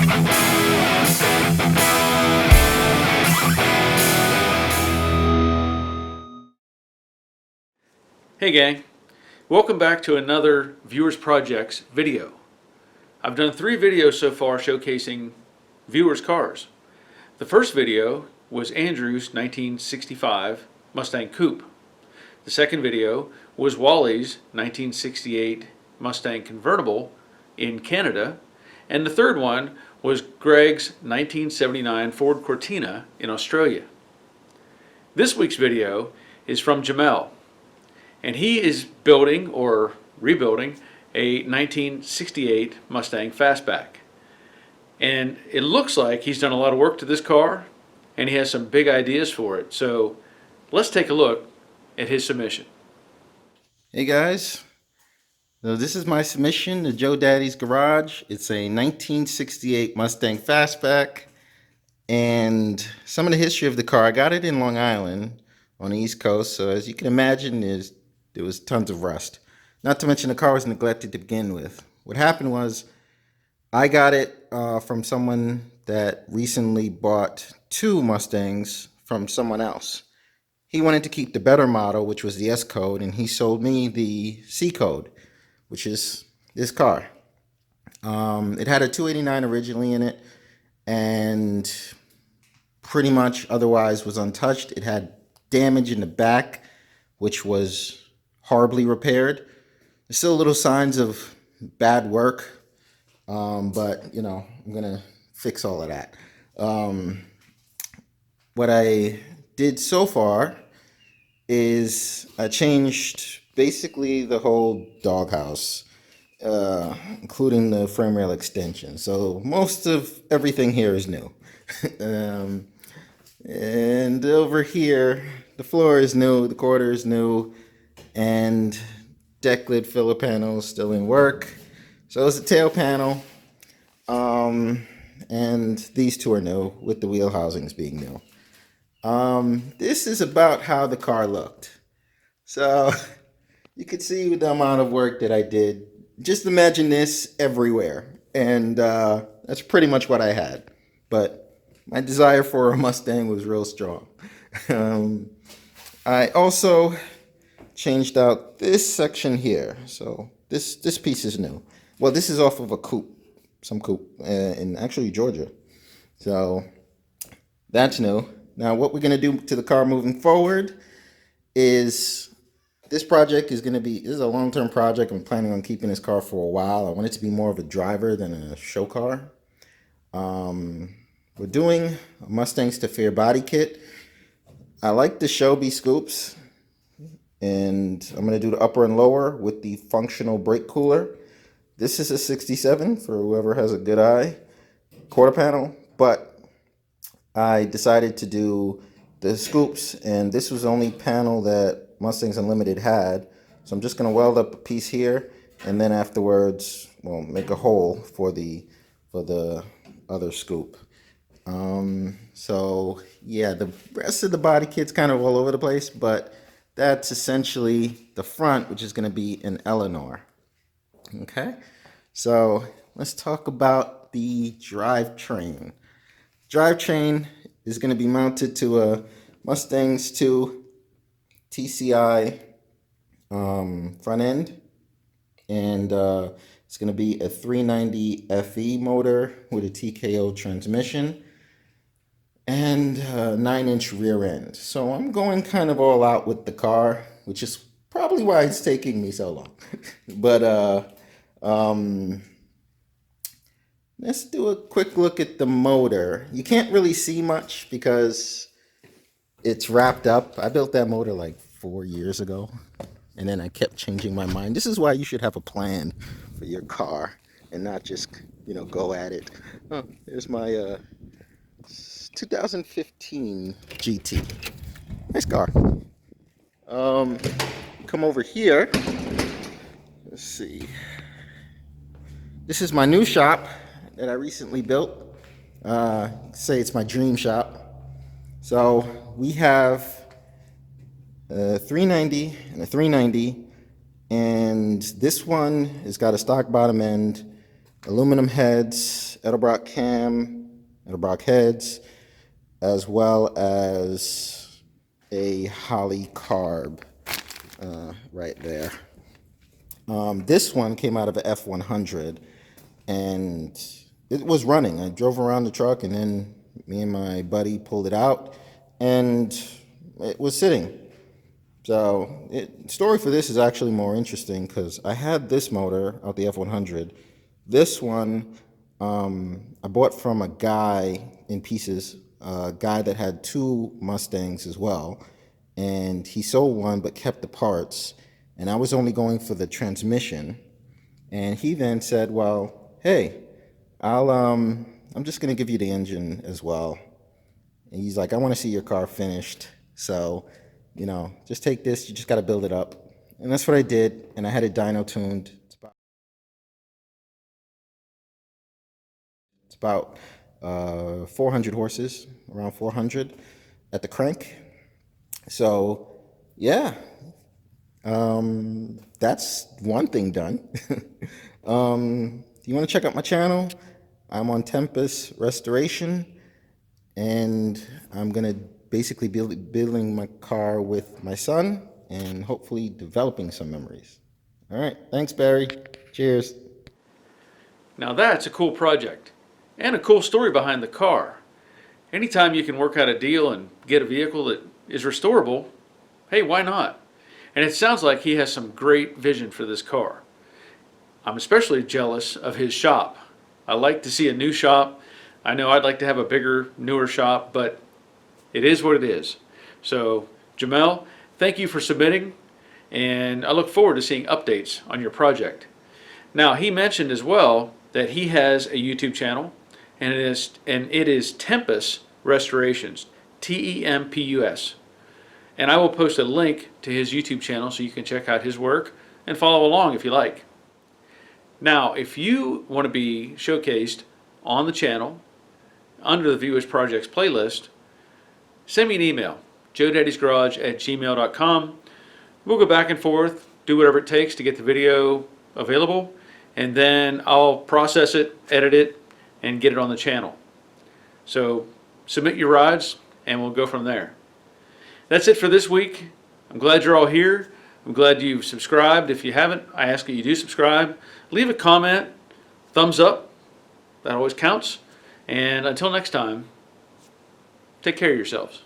Hey gang, welcome back to another Viewers Projects video. I've done 3 videos so far showcasing Viewers cars. The first video was Andrew's 1965 Mustang Coupe. The second video was Wally's 1968 Mustang Convertible in Canada. And the third one was Greg's 1979 Ford Cortina in Australia. This week's video is from Jamel. And he is building or rebuilding a 1968 Mustang fastback. And it looks like he's done a lot of work to this car and he has some big ideas for it. So let's take a look at his submission. Hey guys, so this is my submission to Joe Daddy's Garage. It's a 1968 Mustang fastback and some of the history of the car. I got it in Long Island on the East Coast, so as you can imagine, there was tons of rust. Not to mention the car was neglected to begin with. What happened was I got it from someone that recently bought 2 Mustangs from someone else. He wanted to keep the better model, which was the S code, and he sold me the C code, which is this car. It had a 289 originally in it and pretty much otherwise was untouched. It had damage in the back, which was horribly repaired. There's still little signs of bad work, but you know, I'm gonna fix all of that. What I did so far is I changed basically the whole doghouse, including the frame rail extension. So most of everything here is new. And over here, the floor is new, the quarter is new, and deck lid filler panel is still in work. So is the tail panel, and these 2 are new, with the wheel housings being new. This is about how the car looked. So you can see the amount of work that I did. Just imagine this everywhere, and that's pretty much what I had. But my desire for a Mustang was real strong. I also changed out this section here. So this piece is new. Well, this is off of a coupe, some coupe in actually Georgia. So that's new. Now what we're going to do to the car moving forward is this project is going to be, this is a long-term project. I'm planning on keeping this car for a while. I want it to be more of a driver than a show car. We're doing a Mustangs to Fear body kit. I like the Shelby scoops, and I'm going to do the upper and lower with the functional brake cooler. This is a 67 for whoever has a good eye, quarter panel, but I decided to do the scoops, and this was the only panel that Mustangs Unlimited had. So I'm just going to weld up a piece here, and then afterwards, well, make a hole for the other scoop. So yeah, the rest of the body kit's kind of all over the place, but that's essentially the front, which is going to be an Eleanor. Okay, so let's talk about the drivetrain. Drivetrain is going to be mounted to a Mustang's 2 TCI front end, and it's going to be a 390 FE motor with a TKO transmission and a 9-inch rear end. So I'm going kind of all out with the car, which is probably why it's taking me so long. But let's do a quick look at the motor. You can't really see much because it's wrapped up. I built that motor like 4 years ago, and then I kept changing my mind. This is why you should have a plan for your car and not just, you know, go at it. Oh, there's my 2015 GT. Nice car. Come over here. Let's see. This is my new shop that I recently built. Say it's my dream shop. So we have a 390 and a 390, and this one has got a stock bottom end, aluminum heads, Edelbrock cam, Edelbrock heads, as well as a Holly carb right there. This one came out of a F100, and it was running. I drove around the truck, and then me and my buddy pulled it out, and it was sitting. So, story for this is actually more interesting because I had this motor out the F100. This one I bought from a guy in pieces, a guy that had two Mustangs as well, and he sold one but kept the parts, and I was only going for the transmission. And he then said, well, hey, I'm just gonna give you the engine as well. And he's like, I want to see your car finished, so just take this, you just got to build it up. And that's what I did, and I had it dyno tuned. It's about 400 horses, around 400 at the crank. So yeah, that's one thing done. You want to check out my channel? I'm on Tempest Restoration, and I'm gonna basically building my car with my son and hopefully developing some memories. All right, thanks, Barry. Cheers. Now that's a cool project and a cool story behind the car. Anytime you can work out a deal and get a vehicle that is restorable, hey, why not? And it sounds like he has some great vision for this car. I'm especially jealous of his shop. I like to see a new shop. I know I'd like to have a bigger, newer shop, but it is what it is. So, Jamel, thank you for submitting, and I look forward to seeing updates on your project. Now, he mentioned as well that he has a YouTube channel, and it is Tempest Restorations, Tempus. And I will post a link to his YouTube channel so you can check out his work and follow along if you like. Now, if you want to be showcased on the channel under the Vewers Projects playlist, send me an email, joedaddysgarage@gmail.com. We'll go back and forth, do whatever it takes to get the video available, and then I'll process it, edit it, and get it on the channel. So submit your rides, and we'll go from there. That's it for this week. I'm glad you're all here. I'm glad you've subscribed. If you haven't, I ask that you do subscribe. Leave a comment, thumbs up, that always counts. And until next time, take care of yourselves.